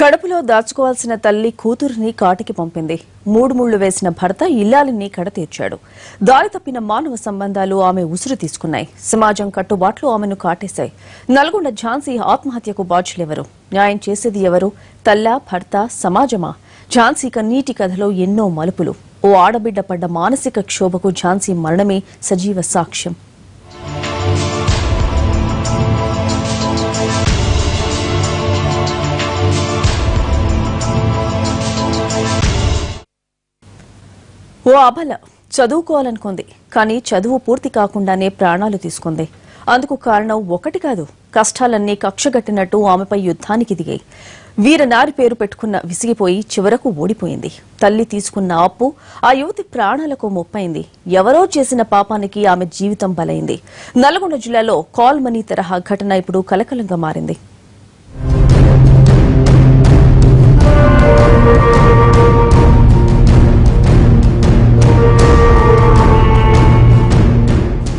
కడుపులో దాచుకోవాల్సిన తల్లి కూతురిని కాటికి పంపింది. మూడు ముళ్లు వేసిన భర్త ఇల్లాలిని కడతీర్చాడు. దారి తప్పిన మానవ సంబంధాలు ఆమె ఉసురు తీసుకున్నాయి. సమాజం కట్టుబాట్లు ఆమెను కాటేశాయి. నల్గొండ ఝాన్సీ ఆత్మహత్యకు బాధ్యులెవరు? న్యాయం చేసేది ఎవరు? తల్లా, భర్త, సమాజమా? ఝాన్సీ కన్నీటి కథలో ఎన్నో మలుపులు. ఓ ఆడబిడ్డ పడ్డ మానసిక క్షోభకు ఝాన్సీ మరణమే సజీవ సాక్ష్యం. ఓ అబల చదువుకోవాలనుకుంది, కానీ చదువు పూర్తి కాకుండానే ప్రాణాలు తీసుకుంది. అందుకు కారణం ఒకటి కాదు, కష్టాలన్నీ కక్షగట్టినట్టు ఆమెపై యుద్ధానికి దిగాయి. వీరనారి పేరు పెట్టుకున్న విసిగిపోయి చివరకు ఓడిపోయింది. తల్లి తీసుకున్న అప్పు ఆ యువతి ప్రాణాలకు ముప్పైంది. ఎవరో చేసిన పాపానికి ఆమె జీవితం బలైంది. నల్గొండ జిల్లాలో కాల్ మనీ తరహా ఘటన ఇప్పుడు కలకలంగా మారింది.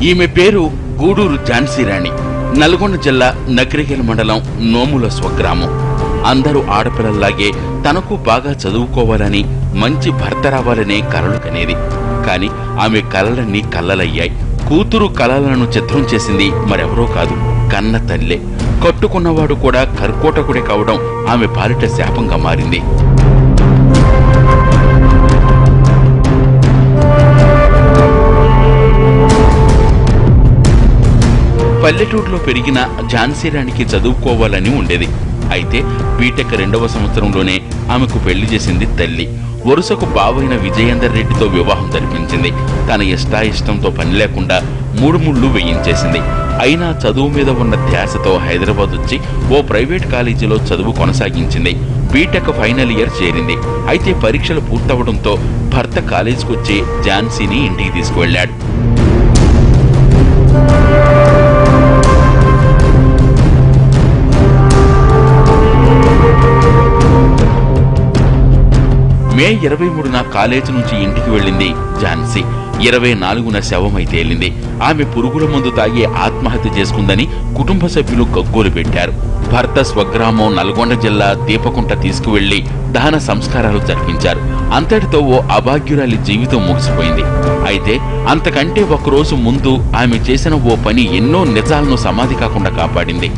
ఈమె పేరు గూడూరు ఝాన్సీ రాణి. నల్గొండ జిల్లా నకిరేకల్ మండలం నోముల స్వగ్రామం. అందరూ ఆడపిల్లల్లాగే తనకు బాగా చదువుకోవాలని, మంచి భర్త రావాలనే కలలు కనేది. కాని ఆమె కలలన్నీ కల్లలయ్యాయి. కూతురు కలలను చిత్రం చేసింది మరెవరో కాదు, కన్న తల్లే. కట్టుకున్నవాడు కూడా కర్కోటకుడే కావడం ఆమె పాలిట శాపంగా మారింది. పల్లెటూరులో పెరిగిన ఝాన్సీ రాణికి చదువుకోవాలని ఉండేది. అయితే బీటెక్ 2వ సంవత్సరంలోనే ఆమెకు పెళ్లి చేసింది తల్లి. వరుసకు బావైన విజయేందర్ రెడ్డితో వివాహం జరిపించింది. తన ఇష్టాయిష్టంతో పని లేకుండా 3 ముళ్ళు వేయించేసింది. అయినా చదువు మీద ఉన్న ధ్యాసతో హైదరాబాద్ వచ్చి ఓ ప్రైవేట్ కాలేజీలో చదువు కొనసాగించింది. బీటెక్ ఫైనల్ ఇయర్ చేరింది. అయితే పరీక్షలు పూర్తవడంతో భర్త కాలేజీకి వచ్చి ఝాన్సీని ఇంటికి తీసుకువెళ్లాడు. మే 23న కాలేజీ నుంచి ఇంటికి వెళ్లింది ఝాన్సీ. 24న శవమై తేలింది. ఆమె పురుగుల మందు తాగి ఆత్మహత్య చేసుకుందని కుటుంబ సభ్యులు గగ్గోలు పెట్టారు. భర్త స్వగ్రామం నల్గొండ జిల్లా దీపకుంట తీసుకువెళ్లి దహన సంస్కారాలు జరిపించారు. అంతటితో ఓ అభాగ్యురాలి జీవితం ముగిసిపోయింది. అయితే అంతకంటే ఒకరోజు ముందు ఆమె చేసిన ఓ పని ఎన్నో నిజాలను సమాధి కాకుండా కాపాడింది.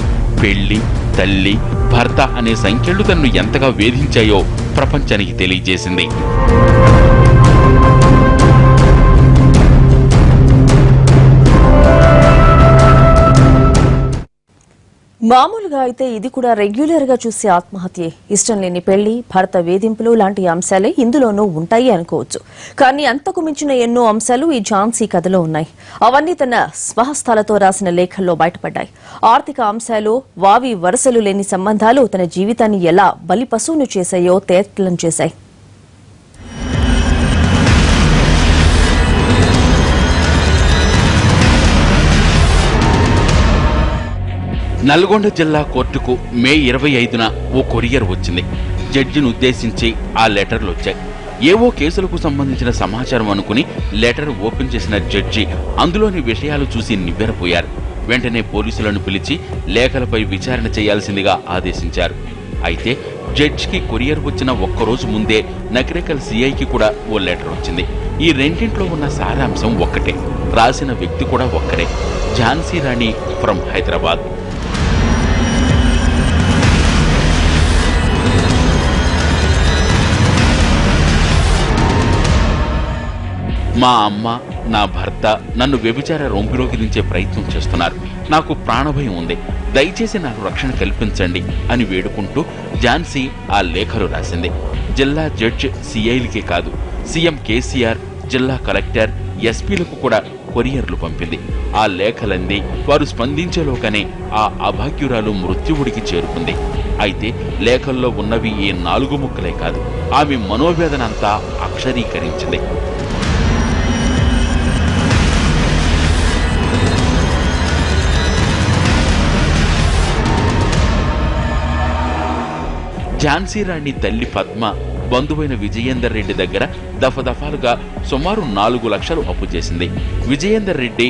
పెళ్లి, తల్లి, భర్త అనే సంఖ్యలు తనను ఎంతగా వేధించాయో ప్రపంచానికి తెలియజేసింది. మామూలుగా అయితే ఇది కూడా రెగ్యులర్ గా చూసే ఆత్మహత్యే. ఇష్టం లేని పెళ్లి, భర్త వేధింపులు లాంటి అంశాలే ఇందులోనూ ఉంటాయి అనుకోవచ్చు. కానీ అంతకు మించిన ఎన్నో అంశాలు ఈ ఝాన్సీ కథలో ఉన్నాయి. అవన్నీ తన స్వహస్తాలతో రాసిన లేఖల్లో బయటపడ్డాయి. ఆర్థిక అంశాలు, వావి వరసలు లేని సంబంధాలు తన జీవితాన్ని ఎలా బలిపశువును చేశాయో తేటలం చేశాయి. నల్గొండ జిల్లా కోర్టుకు మే 25న ఓ కొరియర్ వచ్చింది. జడ్జిని ఉద్దేశించి ఆ లెటర్లు వచ్చాయి. ఏవో కేసులకు సంబంధించిన సమాచారం అనుకుని లెటర్ ఓపెన్ చేసిన జడ్జి అందులోని విషయాలు చూసి నివ్వెరపోయారు. వెంటనే పోలీసులను పిలిచి లేఖలపై విచారణ చేయాల్సిందిగా ఆదేశించారు. అయితే జడ్జికి కొరియర్ వచ్చిన ఒక్కరోజు ముందే నకిరేకల్ సిఐకి కూడా ఓ లెటర్ వచ్చింది. ఈ రెండింట్లో ఉన్న సారాంశం ఒక్కటే, రాసిన వ్యక్తి కూడా ఒక్కరే, ఝాన్సీ రాణి ఫ్రమ్ హైదరాబాద్. మా అమ్మ, నా భర్త నన్ను వ్యభిచార రొంపిలోకి దించే ప్రయత్నం చేస్తున్నారు. నాకు ప్రాణభయం ఉంది. దయచేసి నాకు రక్షణ కల్పించండి అని వేడుకుంటూ ఝాన్సీ ఆ లేఖలు రాసింది. జిల్లా జడ్జి సిఐలకే కాదు, సీఎం కేసీఆర్, జిల్లా కలెక్టర్, ఎస్పీలకు కూడా కొరియర్లు పంపింది. ఆ లేఖలంది వారు స్పందించేలోగానే ఆ అభాగ్యురాలు మృత్యువుడికి చేరుకుంది. అయితే లేఖల్లో ఉన్నవి ఈ 4 ముక్కలే కాదు, ఆమె మనోవేదనంతా అక్షరీకరించింది. ఝాన్సీ రాణి తల్లి పద్మ బంధువైన విజయేందర్ రెడ్డి దగ్గర దఫదఫాలుగా సుమారు 4 లక్షలు అప్పు చేసింది. విజయేందర్ రెడ్డి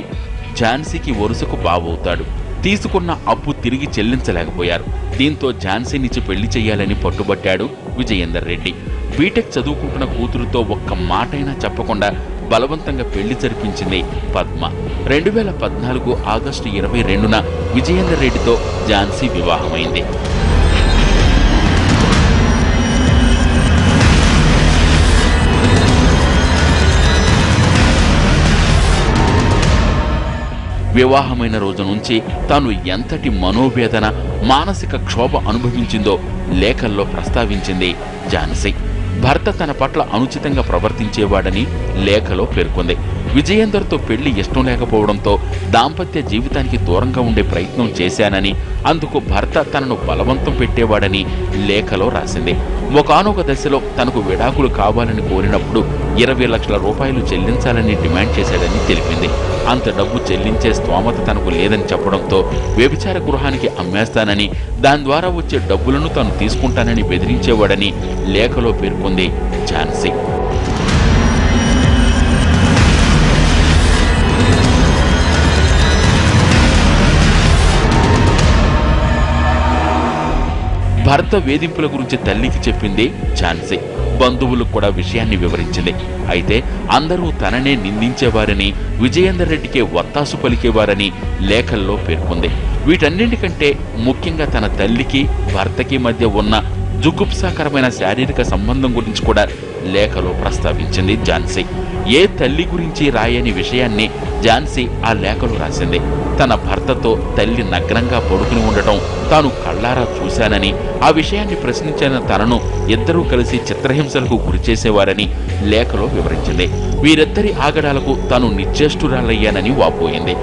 ఝాన్సీకి వరుసకు బావవుతాడు. తీసుకున్న అప్పు తిరిగి చెల్లించలేకపోయారు. దీంతో ఝాన్సీనిచ్చి పెళ్లి చేయాలని పట్టుబట్టాడు విజయేందర్ రెడ్డి. బీటెక్ చదువుకుంటున్న కూతురుతో ఒక్క మాటైనా చెప్పకుండా బలవంతంగా పెళ్లి జరిపించింది పద్మ. 2014 ఆగస్టు 22న విజయేందర్ రెడ్డితో ఝాన్సీ వివాహమైంది. వివాహమైన రోజు నుంచి తాను ఎంతటి మనోవేదన, మానసిక క్షోభ అనుభవించిందో లేఖల్లో ప్రస్తావించింది ఝాన్సీ. భర్త తన పట్ల అనుచితంగా ప్రవర్తించేవాడని లేఖలో పేర్కొంది. విజయేందర్తో పెళ్లి ఇష్టం లేకపోవడంతో దాంపత్య జీవితానికి దూరంగా ఉండే ప్రయత్నం చేశానని, అందుకు భర్త తనను బలవంతం పెట్టేవాడని లేఖలో రాసింది. ఒకానొక దశలో తనకు విడాకులు కావాలని కోరినప్పుడు 20 లక్షల రూపాయలు చెల్లించాలని డిమాండ్ చేశాడని తెలిపింది. అంత డబ్బు చెల్లించే స్తోమత తనకు లేదని చెప్పడంతో వ్యభిచార గృహానికి అమ్మేస్తానని, దాని ద్వారా వచ్చే డబ్బులను తాను తీసుకుంటానని బెదిరించేవాడని లేఖలో పేర్కొంది ఝాన్సీ. భర్త వేధింపుల గురించి తల్లికి చెప్పింది ఝాన్సీ. బంధువులకు కూడా విషయాన్ని వివరించింది. అయితే అందరూ తననే నిందించేవారని, విజయేందర్ రెడ్డికే వత్తాసు పలికేవారని లేఖల్లో పేర్కొంది. వీటన్నింటికంటే ముఖ్యంగా తన తల్లికి భర్తకి మధ్య ఉన్న జుగుప్సాకరమైన శారీరక సంబంధం గురించి కూడా లేఖలో ప్రస్తావించింది ఝాన్సీ. ఏ తల్లి గురించి రాయని విషయాన్ని ఝాన్సీ ఆ లేఖలో రాసింది. తన భర్తతో తల్లి నగ్నంగా పడుకుని ఉండటం తాను కళ్ళారా చూశానని, ఆ విషయాన్ని ప్రశ్నించిన తనను ఇద్దరూ కలిసి చిత్రహింసలకు గురిచేసేవారని లేఖలో వివరించింది. వీరిద్దరి ఆగడాలకు తాను నిశ్చేష్టురాలయ్యానని వాపోయింది.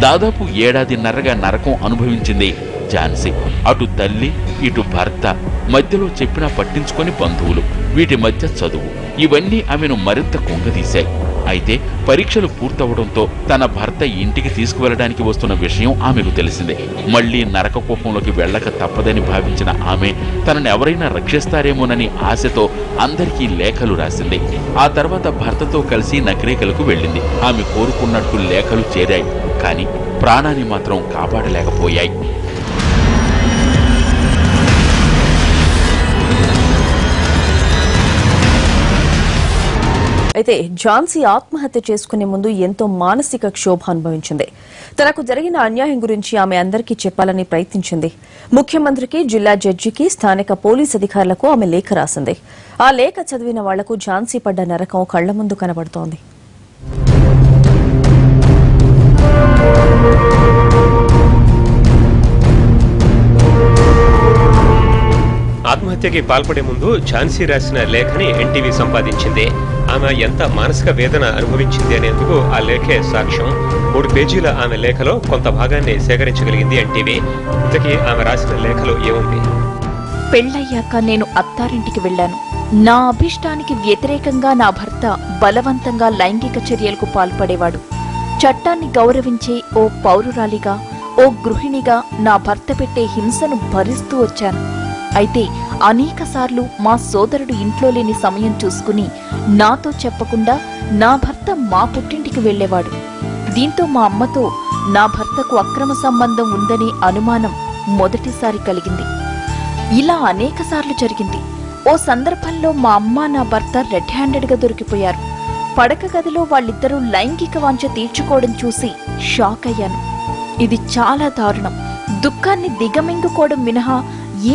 దాదాపు ఏడాదిన్నరగా నరకం అనుభవించింది ఝాన్సీ. అటు తల్లి, ఇటు భర్త, మధ్యలో చెప్పినా పట్టించుకొని బంధువులు, వీటి మధ్య చదువు, ఇవన్నీ ఆమెను మరింత కుంగదీశాయి. అయితే పరీక్షలు పూర్తవడంతో తన భర్త ఇంటికి తీసుకువెళ్లడానికి వస్తున్న విషయం ఆమెకు తెలిసిందే. మళ్లీ నరక కూపంలోకి వెళ్లక తప్పదని భావించిన ఆమె తనను ఎవరైనా రక్షిస్తారేమోనని ఆశతో అందరికీ లేఖలు రాసింది. ఆ తర్వాత భర్తతో కలిసి నకిరేకలకు వెళ్ళింది. ఆమె కోరుకున్నట్టు లేఖలు చేరాయి, కానీ ప్రాణాన్ని మాత్రం కాపాడలేకపోయాయి. అయితే ఝాన్సీ ఆత్మహత్య చేసుకునే ముందు ఎంతో మానసిక క్షోభ అనుభవించింది. తనకు జరిగిన అన్యాయం గురించి ఆమె అందరికీ చెప్పాలని ప్రయత్నించింది. ముఖ్యమంత్రికి, జిల్లా జడ్జికి, స్థానిక పోలీస్ అధికారులకు ఆమె లేఖ రాసింది. ఆ లేఖ చదివిన వాళ్లకు ఝాన్సీ పడ్డ నరకం కళ్ల ముందు కనబడుతోంది. ఆత్మహత్యకి పాల్పడే ముందు ఝాన్సీ రాసిన లేఖని ఎన్టీవీ సంపాదించింది. ఆమె ఎంత మానసిక వేదన అనుభవించింది అనేందుకు ఆ లేఖే సాక్ష్యం. 3 పేజీల ఆమె లేఖలో కొంత భాగాన్ని సేకరించగలిగింది ఎన్టీవీ. ఇంతకీ ఆమె రాసిన లేఖలో ఏముంది? పెళ్లయ్యాక నేను అత్తారింటికి వెళ్లాను. నా అభిష్టానికి వ్యతిరేకంగా నా భర్త బలవంతంగా లైంగిక చర్యలకు పాల్పడేవాడు. చట్టాన్ని గౌరవించే ఓ పౌరురాలిగా, ఓ గృహిణిగా నా భర్త పెట్టే హింసను భరిస్తూ వచ్చాను. అయితే అనేకసార్లు మా సోదరుడు ఇంట్లో లేని సమయం చూసుకుని నాతో చెప్పకుండా నా భర్త మా పుట్టింటికి వెళ్లేవాడు. దీంతో మా అమ్మతో నా భర్తకు అక్రమ సంబంధం ఉందనే అనుమానం మొదటిసారి కలిగింది. ఇలా అనేకసార్లు జరిగింది. ఓ సందర్భంలో మా అమ్మ, నా భర్త రెడ్ హ్యాండెడ్గా దొరికిపోయారు. పడక గదిలో వాళ్ళిద్దరూ లైంగిక వాంఛ తీర్చుకోవడం చూసి షాక్ అయ్యాను. ఇది చాలా దారుణం. దుఃఖాన్ని దిగమింగుకోవడం మినహా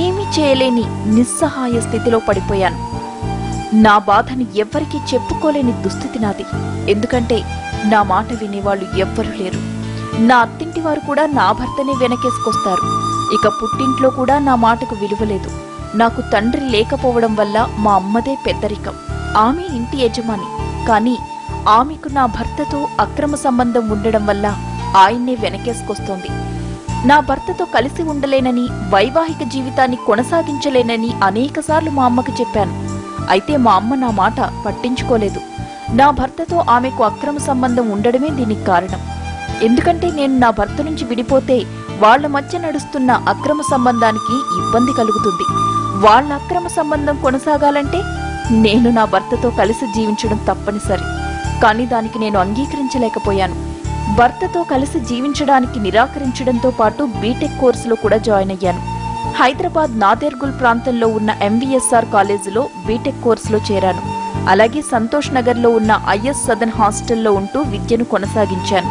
ఏమీ చేయలేని నిస్సహాయ స్థితిలో పడిపోయాను. నా బాధని ఎవ్వరికీ చెప్పుకోలేని దుస్థితి నాది. ఎందుకంటే నా మాట వినేవాళ్లు ఎవ్వరూ లేరు. నా అత్తింటి వారు కూడా నా భర్తనే వెనకేసుకొస్తారు. ఇక పుట్టింట్లో కూడా నా మాటకు విలువలేదు. నాకు తండ్రి లేకపోవడం వల్ల మా అమ్మదే పెద్దరికం. ఆమె ఇంటి యజమాని, కానీ ఆమెకు నా భర్తతో అక్రమ సంబంధం ఉండడం వల్ల ఆయన్నే వెనకేసుకొస్తోంది. నా భర్తతో కలిసి ఉండలేనని, వైవాహిక జీవితాన్ని కొనసాగించలేనని అనేకసార్లు మా అమ్మకు చెప్పాను. అయితే మా అమ్మ నా మాట పట్టించుకోలేదు. నా భర్తతో ఆమెకు అక్రమ సంబంధం ఉండడమే దీనికి కారణం. ఎందుకంటే నేను నా భర్త నుంచి విడిపోతే వాళ్ల మధ్య నడుస్తున్న అక్రమ సంబంధానికి ఇబ్బంది కలుగుతుంది. వాళ్ళ అక్రమ సంబంధం కొనసాగాలంటే నేను నా భర్తతో కలిసి జీవించడం తప్పనిసరి. కానీ దానికి నేను అంగీకరించలేకపోయాను. భర్తతో కలిసి జీవించడానికి నిరాకరించడంతో పాటు బీటెక్ కోర్సులో కూడా జాయిన్ అయ్యాను. హైదరాబాద్ నాదేర్గుల్ ప్రాంతంలో ఉన్న MVSR కాలేజీలో బీటెక్ కోర్సులో చేరాను. అలాగే సంతోష్ నగర్లో ఉన్న IS సదన్ హాస్టల్లో ఉంటూ విద్యను కొనసాగించాను.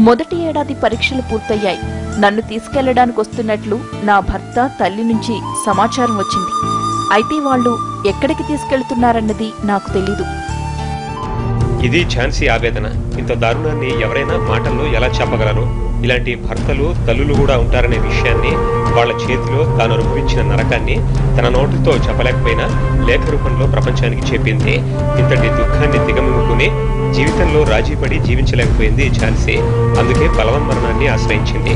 మొదటి ఏడాది పరీక్షలు పూర్తయ్యాయి. నన్ను తీసుకెళ్లడానికి వస్తున్నట్లు నా భర్త తల్లి నుంచి సమాచారం వచ్చింది. అయితే వాళ్ళు ఎక్కడికి తీసుకెళ్తున్నారన్నది నాకు తెలీదు. ఇది ఝాన్సీ ఆవేదన. ఇంత దారుణాన్ని ఎవరైనా మాటల్లో ఎలా చెప్పగలరు? ఇలాంటి భర్తలు తల్లులు కూడా ఉంటారనే విషయాన్ని, వాళ్ల చేతిలో తాను అనుభవించిన నరకాన్ని తన నోటితో చెప్పలేకపోయినా లేఖ రూపంలో ప్రపంచానికి చెప్పింది. ఇంతటి దుఃఖాన్ని దిగమింగుకుని జీవితంలో రాజీపడి జీవించలేకపోయింది ఝాన్సీ. అందుకే బలవన్మరణాన్ని ఆశ్రయించింది.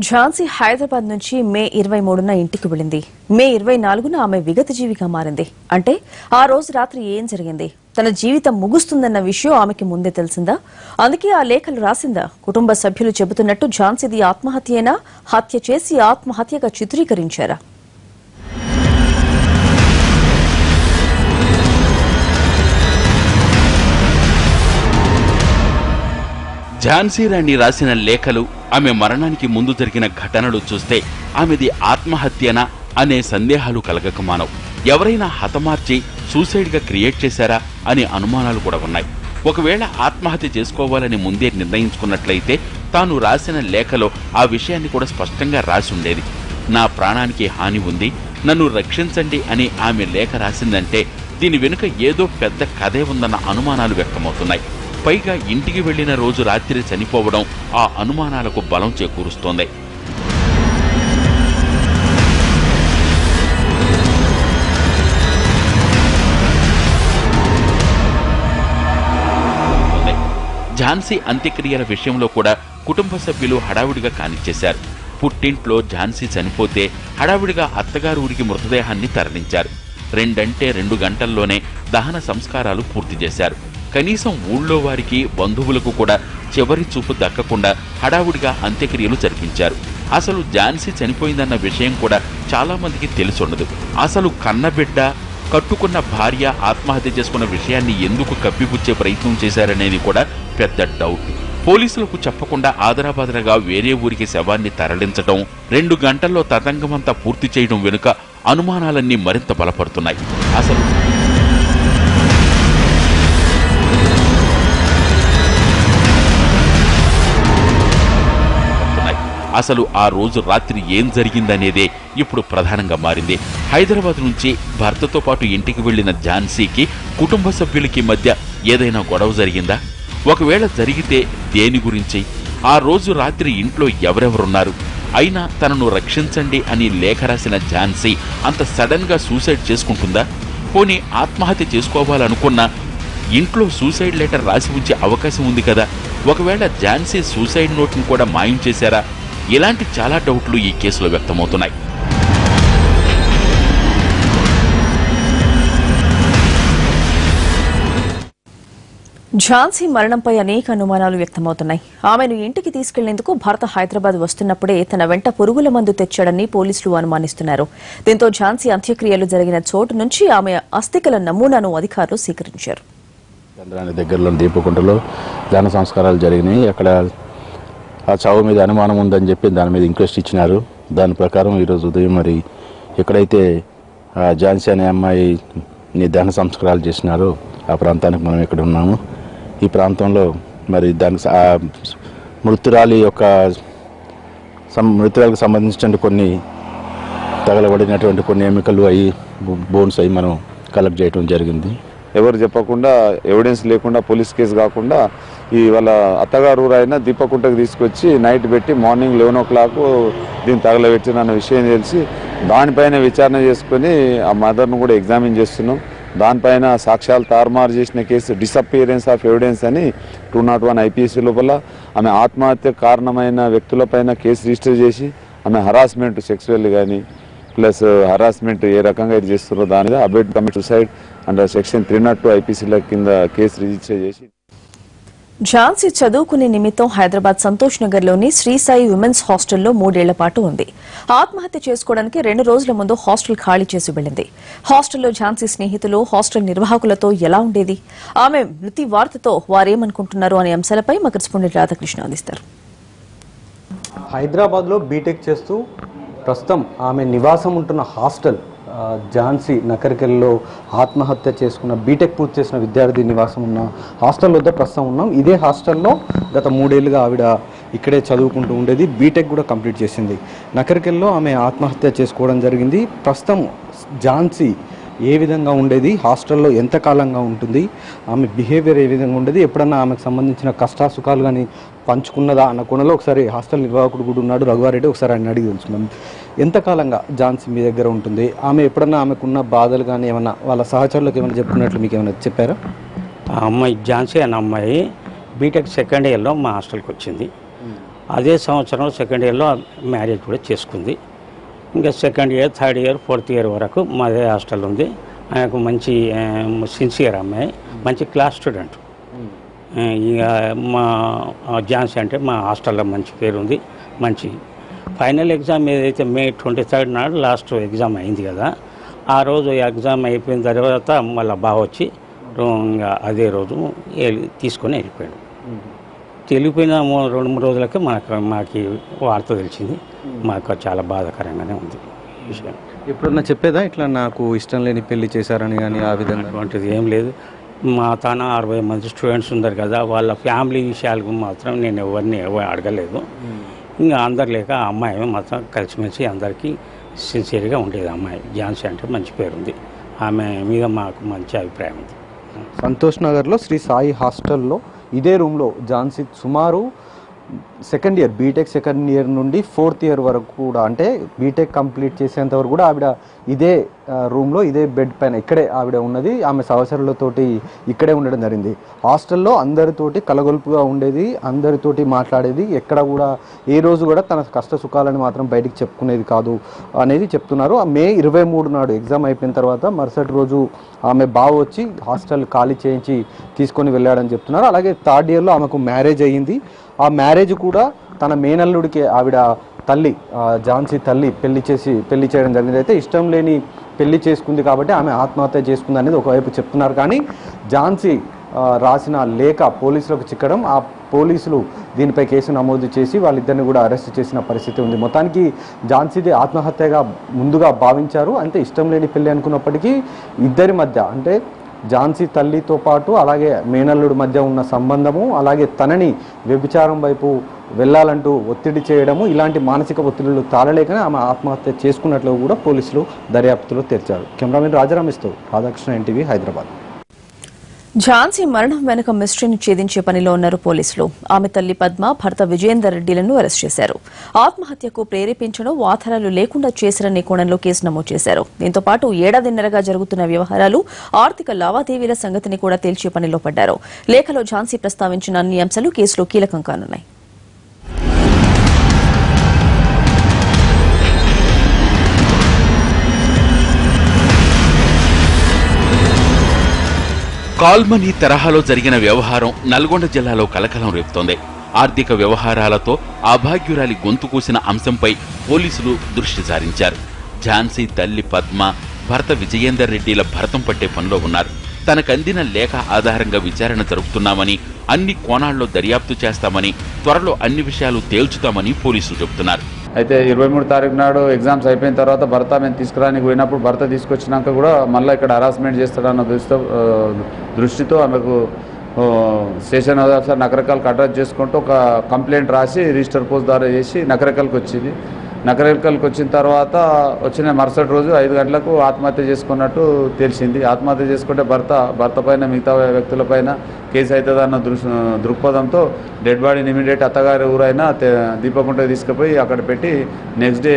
ఝాన్సీ హైదరాబాద్ నుంచి మే 23న ఇంటికి వెళ్ళింది. మే 24న ఆమె విగతజీవిగా మారింది. అంటే ఆ రోజు రాత్రి ఏం జరిగింది? తన జీవితం ముగుస్తుందన్న విషయం ఆమెకి ముందే తెలిసిందా? అందుకే ఆ లేఖలు రాసిందా? కుటుంబ సభ్యులు చెబుతున్నట్టు ఝాన్సీది ఆత్మహత్యేనా? హత్య చేసి ఆత్మహత్యగా చిత్రీకరించారా? ఝాన్సీ రాణి రాసిన లేఖలు, ఆమె మరణానికి ముందు జరిగిన ఘటనలు చూస్తే ఆమెది ఆత్మహత్యనా అనే సందేహాలు కలగక మానవు. ఎవరైనా హతమార్చి సూసైడ్గా క్రియేట్ చేశారా అనే అనుమానాలు కూడా ఉన్నాయి. ఒకవేళ ఆత్మహత్య చేసుకోవాలని ముందే నిర్ణయించుకున్నట్లయితే తాను రాసిన లేఖలో ఆ విషయాన్ని కూడా స్పష్టంగా రాసి ఉండేది. నా ప్రాణానికి హాని ఉంది, నన్ను రక్షించండి అని ఆమె లేఖ రాసిందంటే దీని వెనుక ఏదో పెద్ద కథే ఉందన్న అనుమానాలు వ్యక్తమవుతున్నాయి. పైగా ఇంటికి వెళ్లిన రోజు రాత్రి చనిపోవడం ఆ అనుమానాలకు బలం చేకూరుస్తోంది. ఝాన్సీ అంత్యక్రియల విషయంలో కూడా కుటుంబ సభ్యులు హడావుడిగా కానిచ్చేశారు. పుట్టింట్లో ఝాన్సీ చనిపోతే హడావుడిగా అత్తగారు ఊరికి మృతదేహాన్ని తరలించారు. 2 గంటల్లోనే దహన సంస్కారాలు పూర్తి చేశారు. కనీసం ఊళ్ళో వారికి, బంధువులకు కూడా చివరి చూపు దక్కకుండా హడావుడిగా అంత్యక్రియలు జరిపించారు. అసలు ఝాన్సీ చనిపోయిందన్న విషయం కూడా చాలా మందికి తెలిసుండదు. అసలు కన్నబిడ్డ, కట్టుకున్న భార్య ఆత్మహత్య చేసుకున్న విషయాన్ని ఎందుకు కప్పిపుచ్చే ప్రయత్నం చేశారనేది కూడా పెద్ద డౌట్. పోలీసులకు చెప్పకుండా ఆదరాబాదరగా వేరే ఊరికి శవాన్ని తరలించడం, 2 గంటల్లో తతంగమంతా పూర్తి చేయడం వెనుక అనుమానాలన్నీ మరింత బలపడుతున్నాయి. అసలు ఆ రోజు రాత్రి ఏం జరిగిందనేదే ఇప్పుడు ప్రధానంగా మారింది. హైదరాబాద్ నుంచి భర్తతో పాటు ఇంటికి వెళ్లిన ఝాన్సీకి కుటుంబ సభ్యులకి మధ్య ఏదైనా గొడవ జరిగిందా? ఒకవేళ జరిగితే దేని గురించి? ఆ రోజు రాత్రి ఇంట్లో ఎవరెవరున్నారు? అయినా తనను రక్షించండి అని లేఖ రాసిన ఝాన్సీ అంత సడన్ గా సూసైడ్ చేసుకుంటుందా? పోనీ ఆత్మహత్య చేసుకోవాలనుకున్నా ఇంట్లో సూసైడ్ లెటర్ రాసి ఉంచే అవకాశం ఉంది కదా. ఒకవేళ ఝాన్సీ సూసైడ్ నోట్ని కూడా మాయం చేశారా? ఇలాంటి చాలా డౌట్లు ఈ కేసులో వ్యక్తమవుతున్నాయి. ఝాన్సీ మరణంపై అనేక అనుమానాలు వ్యక్తమవుతున్నాయి. ఆమెను ఇంటికి తీసుకెళ్లేందుకు భర్త హైదరాబాద్ వస్తున్నప్పుడే తన వెంట పురుగుల మందు తెచ్చాడని పోలీసులు అనుమానిస్తున్నారు. దీంతో ఝాన్సీ అంత్యక్రియలు జరిగిన చోటు నుంచి ఆమె అస్థికల నమూనాను అధికారులు సేకరించారు. దగ్గరలో దీపకుంటలో దాన సంస్కారాలు జరిగినాయి. అక్కడ ఆ చావు మీద అనుమానం ఉందని చెప్పి దాని మీద ఇంక్వెస్ట్ ఇచ్చినారు. దాని ప్రకారం ఈరోజు ఉదయం మరి ఎక్కడైతే ఝాన్సీ అనే అమ్మాయిని దహన సంస్కారాలు చేసినారో ఆ ప్రాంతానికి మనం ఇక్కడ ఉన్నాము. ఈ ప్రాంతంలో మరి దానికి మృతురాలకు సంబంధించిన కొన్ని తగలబడినటువంటి కొన్ని ఎముకలు అవి బోన్స్ అవి మనం కలెక్ట్ చేయడం జరిగింది. ఎవరు చెప్పకుండా, ఎవిడెన్స్ లేకుండా, పోలీస్ కేసు కాకుండా వాళ్ళ అత్తగారు ఊరైన దీపకుంటకు తీసుకొచ్చి నైట్ పెట్టి మార్నింగ్ 11 o'clock దీన్ని తగలబెట్టిన విషయం తెలిసి దానిపైన విచారణ చేసుకుని ఆ మదర్ను కూడా ఎగ్జామిన్ చేస్తున్నాం. దానిపైన సాక్ష్యాలు తారుమారు చేసిన కేసు డిసపియరెన్స్ ఆఫ్ ఎవిడెన్స్ అని 201 IPC లోపల ఆమె ఆత్మహత్య కారణమైన వ్యక్తులపైన కేసు రిజిస్టర్ చేసి ఆమె హరాస్మెంట్ సెక్సువల్ కానీ ప్లస్ హరాస్మెంట్ ఏ రకంగా ఇది చేస్తున్నారో దాని మీద abet commit suicide under section 302 IPC కింద కేసు రిజిస్టర్ చేసి ఝాన్సీ చదువుకునే నిమిత్తం హైదరాబాద్ సంతోష్ నగర్లోని శ్రీ సాయి విమెన్స్ హాస్టల్లో 3 ఏళ్ల పాటు ఉంది. ఆత్మహత్య చేసుకోవడానికి 2 రోజుల ముందు హాస్టల్ ఖాళీ చేసి వెళ్లింది. హాస్టల్లో ఝాన్సీ స్నేహితులు, హాస్టల్ నిర్వాహకులతో ఎలా ఉండేది, ఆమె మృతి వార్తతో వారేమనుకుంటున్నారు అనే అంశాలపై మా కరెస్పాండెంట్ రాధాకృష్ణ అందిస్తారు. హైదరాబాద్లో బీటెక్ చేస్తూ ప్రస్తుతం ఆమె నివాసం ఉంటున్న హాస్టల్ ఝాన్సీ నకరికల్లో ఆత్మహత్య చేసుకున్న బీటెక్ పూర్తి చేసిన విద్యార్థి నివాసం ఉన్న హాస్టల్ వద్ద ప్రస్తుతం ఉన్నాం. ఇదే హాస్టల్లో గత 3 ఏళ్లుగా ఆవిడ ఇక్కడే చదువుకుంటూ ఉండేది. బీటెక్ కూడా కంప్లీట్ చేసింది. నకరికల్లో ఆమె ఆత్మహత్య చేసుకోవడం జరిగింది. ప్రస్తుతం ఝాన్సీ ఏ విధంగా ఉండేది, హాస్టల్లో ఎంతకాలంగా ఉంటుంది, ఆమె బిహేవియర్ ఏ విధంగా ఉండేది, ఎప్పుడన్నా ఆమెకు సంబంధించిన కష్టాసుఖాలు కానీ పంచుకున్నదా అన్న కోణంలో ఒకసారి హాస్టల్ నిర్వాహకుడు కూడా ఉన్నాడు రఘువారెడ్డి, ఒకసారి ఆయన అడిగి తెలుసుకున్నాం. ఎంతకాలంగా ఝాన్సీ మీ దగ్గర ఉంటుంది, ఆమె ఎప్పుడన్నా ఆమెకున్న బాధలు కానీ ఏమన్నా వాళ్ళ సహచరులకు ఏమైనా చెప్పుకున్నట్లు మీకు ఏమైనా చెప్పారా? ఆ అమ్మాయి ఝాన్సీ అనే అమ్మాయి బీటెక్ సెకండ్ ఇయర్లో మా హాస్టల్కి వచ్చింది. అదే సంవత్సరం సెకండ్ ఇయర్లో మ్యారేజ్ కూడా చేసుకుంది. ఇంకా second year, third year, fourth year వరకు మాదే హాస్టల్ ఉంది. ఆయనకు మంచి సిన్సియర్ అమ్మాయి, మంచి క్లాస్ స్టూడెంట్. ఇక మా ఝాన్సీ అంటే మా హాస్టల్లో మంచి పేరు ఉంది. మంచి ఫైనల్ ఎగ్జామ్ ఏదైతే May 23 నాడు లాస్ట్ ఎగ్జామ్ అయింది కదా, ఆ రోజు ఎగ్జామ్ అయిపోయిన తర్వాత మళ్ళీ బాగా వచ్చి ఇంకా అదే రోజు తీసుకొని వెళ్ళిపోయాడు. వెళ్ళిపోయిన 2-3 రోజులకే మాకు వార్త తెలిసింది. మాకు చాలా బాధాకరంగానే ఉంది విషయం. ఎప్పుడన్నా చెప్పేదా ఇట్లా నాకు ఇష్టం లేని పెళ్లి చేశారని కానీ ఆ విధంగా? అటువంటిది ఏం లేదు. మా తాన 60 మంది స్టూడెంట్స్ ఉన్నారు కదా, వాళ్ళ ఫ్యామిలీ విషయాలకు మాత్రం నేను ఎవరిని అడగలేదు. ఇంకా అందరు లేక ఆ అమ్మాయి మాత్రం కలిసిమెలిసి అందరికీ సిన్సియర్గా ఉండేది. అమ్మాయి ఝాన్సీ అంటే మంచి పేరు ఉంది. ఆమె మీద మాకు మంచి అభిప్రాయం ఉంది. సంతోష్ నగర్లో శ్రీ సాయి హాస్టల్లో ఇదే రూమ్లో ఝాన్సీ సుమారు second year, BTech second year నుండి 4th ఇయర్ వరకు కూడా, అంటే బీటెక్ కంప్లీట్ చేసేంత వరకు కూడా ఆవిడ ఇదే రూమ్లో, ఇదే బెడ్ పైన ఇక్కడే ఆవిడ ఉన్నది. ఆమె సహచరులతోటి ఇక్కడే ఉండడం జరిగింది. హాస్టల్లో అందరితోటి కలగొలుపుగా ఉండేది, అందరితోటి మాట్లాడేది. ఎక్కడ కూడా ఏ రోజు కూడా తన కష్ట సుఖాలను మాత్రం బయటికి చెప్పుకునేది కాదు అనేది చెప్తున్నారు. May 23 నాడు ఎగ్జామ్ అయిపోయిన తర్వాత మరుసటి రోజు ఆమె బావ వచ్చి హాస్టల్ ఖాళీ చేయించి తీసుకొని వెళ్ళాడని చెప్తున్నారు. అలాగే 3rd ఇయర్లో ఆమెకు మ్యారేజ్ అయ్యింది. ఆ మ్యారేజ్ కూడా తన మేనల్లుడికి ఆవిడ తల్లి, ఝాన్సీ తల్లి పెళ్లి చేయడం జరిగింది. అయితే ఇష్టం లేని పెళ్లి చేసుకుంది కాబట్టి ఆమె ఆత్మహత్య చేసుకుంది అనేది ఒకవైపు చెప్తున్నారు. కానీ ఝాన్సీ రాసిన లేఖ పోలీసులకు చిక్కడం, ఆ పోలీసులు దీనిపై కేసు నమోదు చేసి వాళ్ళిద్దరిని కూడా అరెస్ట్ చేసిన పరిస్థితి ఉంది. మొత్తానికి ఝాన్సీది ఆత్మహత్యగా ముందుగా భావించారు. అంటే ఇష్టం లేని పెళ్లి అనుకున్నప్పటికీ ఇద్దరి మధ్య, అంటే ఝాన్సీ తల్లితో పాటు అలాగే మేనల్లుడి మధ్య ఉన్న సంబంధము, అలాగే తనని వ్యభిచారం వైపు వెళ్ళాలంటూ ఒత్తిడి చేయడము, ఇలాంటి మానసిక ఒత్తిడులు తాళలేకనే ఆమె ఆత్మహత్య చేసుకున్నట్లు కూడా పోలీసులు దర్యాప్తులో తేల్చారు. కెమెరామెన్ రాజారామిస్తూ రాధాకృష్ణ, NTV, హైదరాబాద్. ఝాన్సీ మరణం వెనుక మిస్టరీని ఛేదించే పనిలో ఉన్నారు పోలీసులు. ఆమె తల్లి పద్మ, భర్త విజయేందర్ రెడ్డిలను అరెస్ట్ చేశారు. ఆత్మహత్యకు ప్రేరేపించడం, ఆధారాలు లేకుండా చేశారనే కోణంలో కేసు నమోదు చేశారు. దీంతో పాటు ఏడాదిన్నరగా జరుగుతున్న వ్యవహారాలు, ఆర్థిక లావాదేవీల సంగతిని కూడా తేల్చే పనిలో పడ్డారు. లేఖలో ఝాన్సీ ప్రస్తావించిన అన్ని అంశాలు కేసులో కీలకం కానున్నాయి. కాల్మనీ తరహాలో జరిగిన వ్యవహారం నల్గొండ జిల్లాలో కలకలం రేపుతోంది. ఆర్థిక వ్యవహారాలతో అభాగ్యురాలి గొంతు కూసిన అంశంపై పోలీసులు దృష్టి సారించారు. ఝాన్సీ తల్లి పద్మ, భర్త విజయేందర్ రెడ్డిల భరతం పట్టే పనిలో ఉన్నారు. తనకందిన లేఖ ఆధారంగా విచారణ జరుపుతున్నామని, అన్ని కోణాల్లో దర్యాప్తు చేస్తామని, త్వరలో అన్ని విషయాలు తేల్చుతామని పోలీసులు చెబుతున్నారు. అయితే 23 తారీఖు నాడు ఎగ్జామ్స్ అయిపోయిన తర్వాత భర్త మేము తీసుకురానికి పోయినప్పుడు భర్త తీసుకొచ్చినాక కూడా మళ్ళీ ఇక్కడ హరాస్మెంట్ చేస్తాడన్న దృష్టితో ఆమెకు స్టేషన్ ఆఫీసర్ నకరకల్కి అడ్రస్ చేసుకుంటూ ఒక కంప్లైంట్ రాసి రిజిస్టర్ పోస్ట్ ద్వారా చేసి నకరకల్కి వచ్చింది. నకరకల్కి వచ్చిన తర్వాత వచ్చిన మరుసటి రోజు 5 గంటలకు ఆత్మహత్య చేసుకున్నట్టు తెలిసింది. ఆత్మహత్య చేసుకుంటే భర్త పైన మిగతా వ్యక్తులపైన కేసు అవుతుందన్న దృక్పథంతో డెడ్ బాడీని ఇమీడియట్ అత్తగారి ఊరైనా దీపకుంటకు తీసుకుపోయి అక్కడ పెట్టి నెక్స్ట్ డే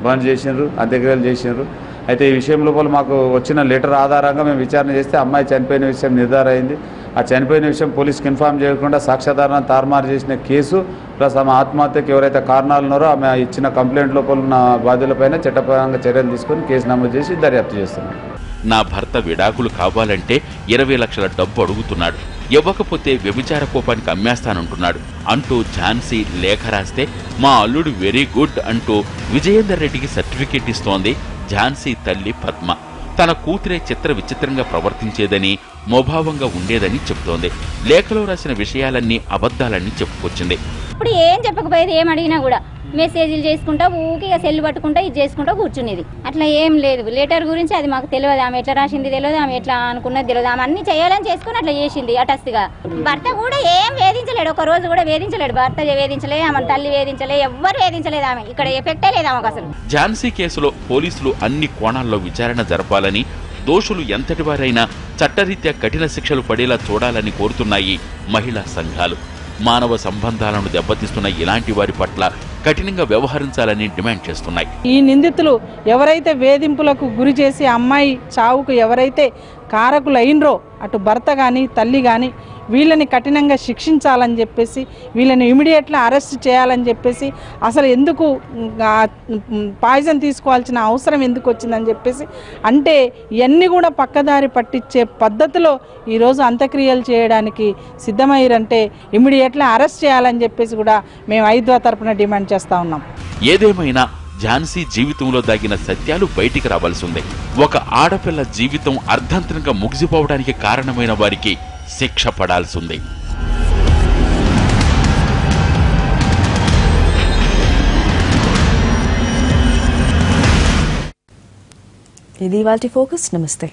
బంద్ చేసినారు, అంత్యక్రియలు చేసినారు. అయితే ఈ విషయం లోపల మాకు వచ్చిన లెటర్ ఆధారంగా మేము విచారణ చేస్తే అమ్మాయి చనిపోయిన విషయం నిర్ధారణ అయింది. ఆ చనిపోయిన విషయం పోలీసుకి ఇన్ఫార్మ్ చేయకుండా సాక్ష్యాధారాన్ని తారుమారు చేసిన కేసు ప్లస్ ఆమె ఆత్మహత్యకు ఎవరైతే కారణాలు ఉన్నారో ఆమె ఇచ్చిన కంప్లైంట్ లోపల ఉన్న బాధ్యులపైన చట్టపరంగా చర్యలు తీసుకొని కేసు నమోదు చేసి దర్యాప్తు చేస్తున్నాం. నా భర్త విడాకులు కావాలంటే 20 లక్షల డబ్బు అడుగుతున్నాడు. ఇవ్వకపోతే వ్యభిచార కోపానికి అమ్మేస్తానంటున్నాడు అంటూ ఝాన్సీ లేఖ రాస్తే మా అల్లుడు వెరీ గుడ్ అంటూ విజయేందర్ రెడ్డికి సర్టిఫికేట్ ఇస్తోంది ఝాన్సీ తల్లి పద్మ. తన కూతురే చిత్ర విచిత్రంగా ప్రవర్తించేదని, మోభావంగా ఉండేదని చెబుతోంది. లేఖలో రాసిన విషయాలన్నీ అబద్ధాలన్నీ చెప్పుకొచ్చింది. ఇప్పుడు ఏం చెప్పకపోయేది, ఏం అడిగినా కూడా మెసేజ్లు చేసుకుంటా ఊకి సెల్ పట్టుకుంటా ఇది చేసుకుంటా కూర్చునేది. అట్లా ఏం లేదు. లెటర్ గురించి అది మాకు తెలియదు, ఆమె ఎట్లా రాసింది తెలియదు, ఆమె ఎట్లా అనుకున్నది తెలియదు. ఆమె అన్ని చేయాలని చేసుకుని అట్లా చేసింది అటస్తిగా. భర్త కూడా ఏం వేధించలేడు, ఒక రోజు కూడా వేధించలేడు. భర్త వేధించలే, ఆమె తల్లి వేధించలే, ఎవ్వరు వేధించలేదు. ఆమె ఇక్కడ ఎఫెక్టే లేదు ఆమెకు అసలు. ఝాన్సీ కేసులో పోలీసులు అన్ని కోణాల్లో విచారణ జరపాలని, దోషులు ఎంతటి వారైనా చట్టరీత్యా కఠిన శిక్షలు పడేలా చూడాలని కోరుతున్నాయి మహిళా సంఘాలు. మానవ సంబంధాలను దెబ్బతీస్తున్న ఇలాంటి వారి పట్ల కఠినంగా వ్యవహరించాలని డిమాండ్ చేస్తున్నాయి. ఈ నిందితులు ఎవరైతే వేధింపులకు గురి చేసి అమ్మాయి చావుకు ఎవరైతే కారకులైనరో అటు భర్త కానీ తల్లి కానీ వీళ్ళని కఠినంగా శిక్షించాలని చెప్పేసి, వీళ్ళని ఇమీడియట్గా అరెస్ట్ చేయాలని చెప్పేసి, అసలు ఎందుకు పాయిజన్ తీసుకోవాల్సిన అవసరం ఎందుకు వచ్చిందని చెప్పేసి, అంటే ఇవన్నీ కూడా పక్కదారి పట్టించే పద్ధతిలో ఈరోజు అంత్యక్రియలు చేయడానికి సిద్ధమయ్యారంటే ఇమీడియట్గా అరెస్ట్ చేయాలని చెప్పేసి కూడా మేము ఐద్వా తరపున డిమాండ్ చేస్తూ ఉన్నాం. ఏదేమైనా ఝాన్సీ జీవితంలో దాగిన సత్యాలు బయటికి రావాల్సిందే. ఒక ఆడపిల్ల జీవితం అర్ధంతరంగా ముగిసిపోవడానికి కారణమైన వారికి శిక్ష పడాల్సిందే. ఇది ఇవాల్టి ఫోకస్. నమస్తే.